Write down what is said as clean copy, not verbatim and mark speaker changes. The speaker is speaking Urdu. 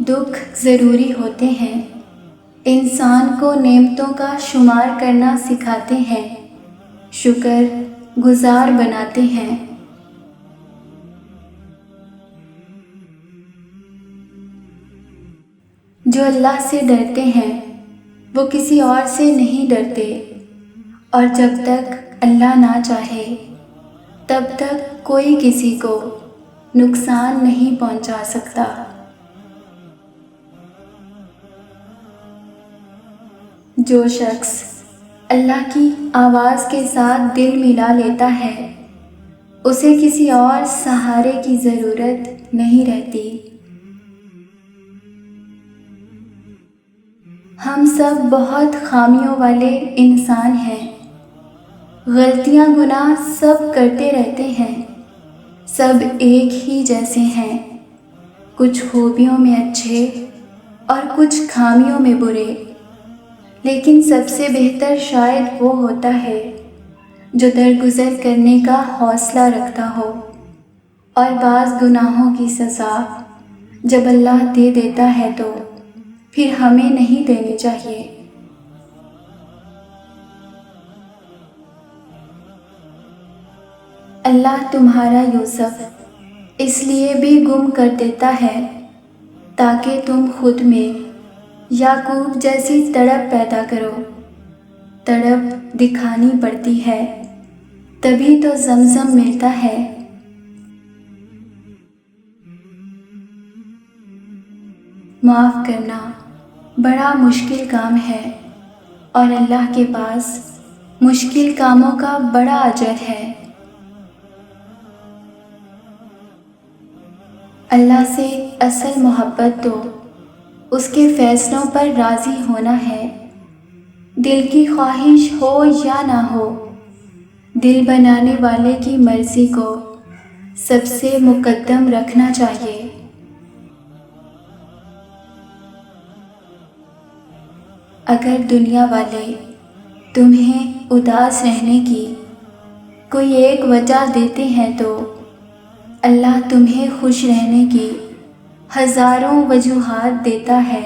Speaker 1: دکھ ضروری ہوتے ہیں، انسان کو نعمتوں کا شمار کرنا سکھاتے ہیں، شکر گزار بناتے ہیں۔ جو اللہ سے ڈرتے ہیں وہ کسی اور سے نہیں ڈرتے، اور جب تک اللہ نہ چاہے تب تک کوئی کسی کو نقصان نہیں پہنچا سکتا۔ جو شخص اللہ کی آواز کے ساتھ دل ملا لیتا ہے اسے کسی اور سہارے کی ضرورت نہیں رہتی۔ ہم سب بہت خامیوں والے انسان ہیں، غلطیاں گناہ سب کرتے رہتے ہیں، سب ایک ہی جیسے ہیں، کچھ خوبیوں میں اچھے اور کچھ خامیوں میں برے، لیکن سب سے بہتر شاید وہ ہوتا ہے جو درگزر کرنے کا حوصلہ رکھتا ہو، اور بعض گناہوں کی سزا جب اللہ دے دیتا ہے تو پھر ہمیں نہیں دینی چاہیے۔ اللہ تمہارا یوسف اس لیے بھی گم کر دیتا ہے تاکہ تم خود میں یعقوب جیسی تڑپ پیدا کرو۔ تڑپ دکھانی پڑتی ہے تبھی تو زمزم ملتا ہے۔ معاف کرنا بڑا مشکل کام ہے، اور اللہ کے پاس مشکل کاموں کا بڑا اجر ہے۔ اللہ سے اصل محبت تو اس کے فیصلوں پر راضی ہونا ہے، دل کی خواہش ہو یا نہ ہو، دل بنانے والے کی مرضی کو سب سے مقدم رکھنا چاہیے۔ اگر دنیا والے تمہیں اداس رہنے کی کوئی ایک وجہ دیتے ہیں تو اللہ تمہیں خوش رہنے کی ہزاروں وجوہات دیتا ہے۔